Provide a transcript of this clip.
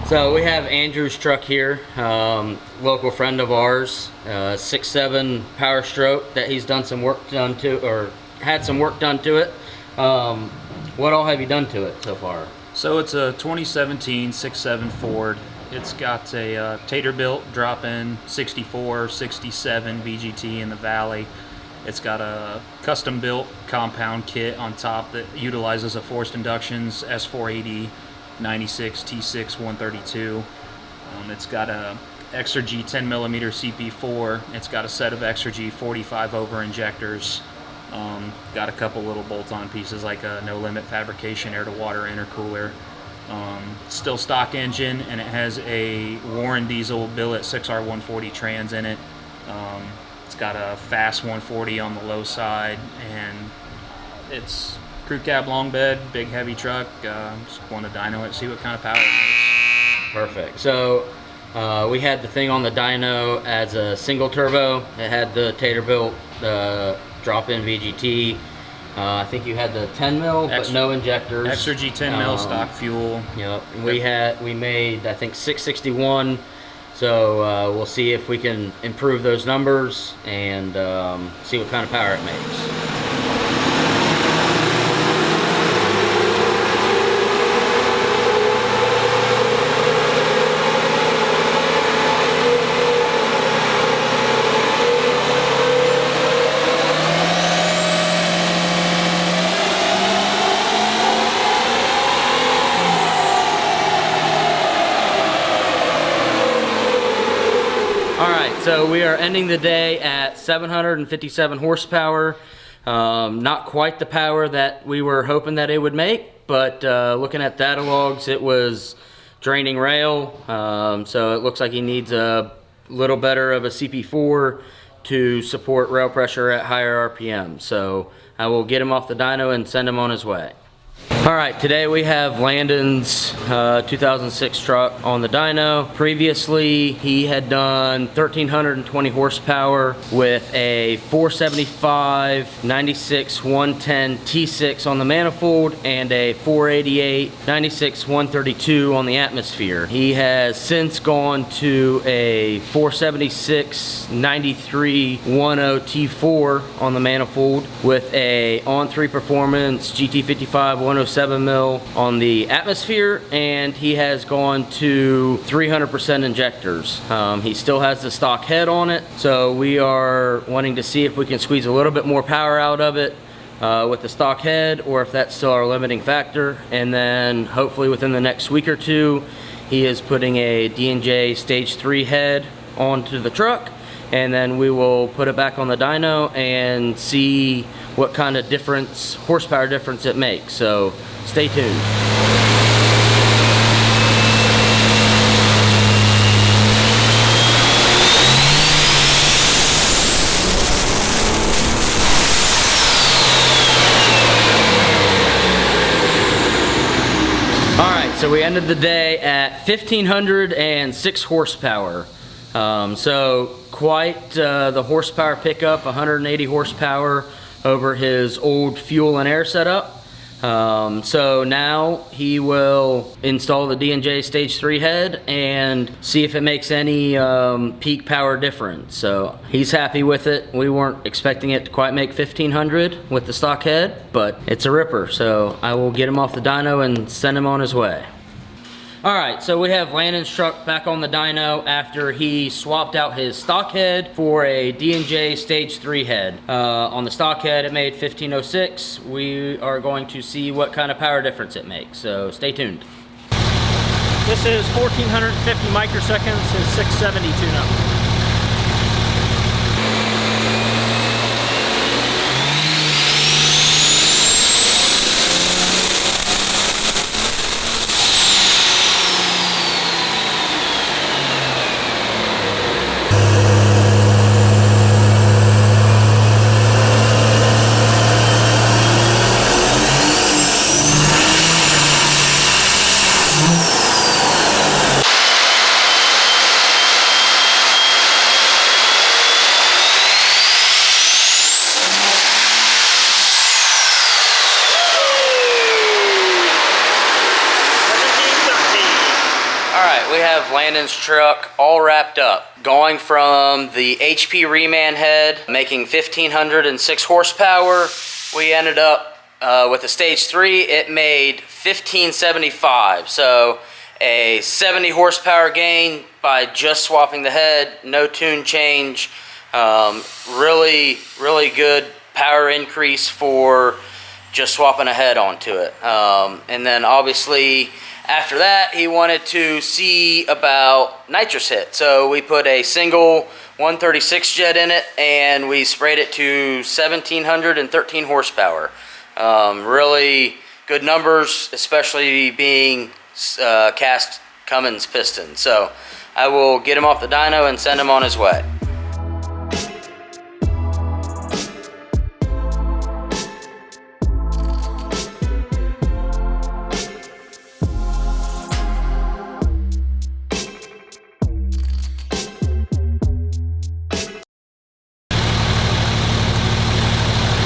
So we have Andrew's truck here, local friend of ours, 6.7 Power Stroke that he's done some work done to, or had some work done to it. What all have you done to it so far? So it's a 2017 6.7 Ford. It's got a Taterbilt drop-in 64, 67 VGT in the valley. It's got a custom-built compound kit on top that utilizes a forced inductions S480 96 T6 132. It's got a Exergy 10mm CP4. It's got a set of Exergy 45 over injectors. Got a couple little bolt-on pieces like a no limit fabrication air-to-water intercooler. Still stock engine, and it has a Warren diesel billet 6R140 trans in it. It's got a fast 140 on the low side, and it's crew cab long bed, big heavy truck. Just want to dyno it, see what kind of power it makes. Perfect. So we had the thing on the dyno as a single turbo. It had the Taterbilt drop-in VGT. I think you had the 10 mil, but no injectors. Exergy 10 mil stock fuel. Yep. We made I think 661. So we'll see if we can improve those numbers and see what kind of power it makes. So we are ending the day at 757 horsepower. Not quite the power that we were hoping that it would make, but looking at data logs, it was draining rail. So it looks like he needs a little better of a CP4 to support rail pressure at higher RPM. So I will get him off the dyno and send him on his way. Alright, today we have Landon's 2006 truck on the dyno. Previously, he had done 1,320 horsepower with a 475 96 110 T6 on the manifold and a 488 96 132 on the atmosphere. He has since gone to a 476 93 10 T4 on the manifold with a On3 Performance GT55 107 mil on the atmosphere, and he has gone to 300% injectors. He still has the stock head on it, so we are wanting to see if we can squeeze a little bit more power out of it with the stock head, or if that's still our limiting factor. And then hopefully within the next week or two, he is putting a D&J stage 3 head onto the truck, and then we will put it back on the dyno and see what kind of horsepower difference it makes. So stay tuned. Alright, so we ended the day at 1,506 horsepower. So quite the horsepower pickup, 180 horsepower over his old fuel and air setup. So now he will install the D&J stage 3 head and see if it makes any peak power difference. So he's happy with it. We weren't expecting it to quite make 1,500 with the stock head, but it's a ripper. So I will get him off the dyno and send him on his way. Alright, so we have Landon's truck back on the dyno after he swapped out his stock head for a D&J stage 3 head. On the stock head it made 1,506. We are going to see what kind of power difference it makes, so stay tuned. This is 1,450 microseconds, is 670 tune-up. right, we have Landon's truck all wrapped up. Going from the HP reman head, making 1,506 horsepower, we ended up with the stage 3, it made 1,575. So a 70 horsepower gain by just swapping the head, no tune change. Really good power increase for just swapping a head onto it. And then obviously after that, he wanted to see about nitrous hit. So we put a single 136 jet in it, and we sprayed it to 1,713 horsepower. Really good numbers, especially being cast Cummins piston. So I will get him off the dyno and send him on his way.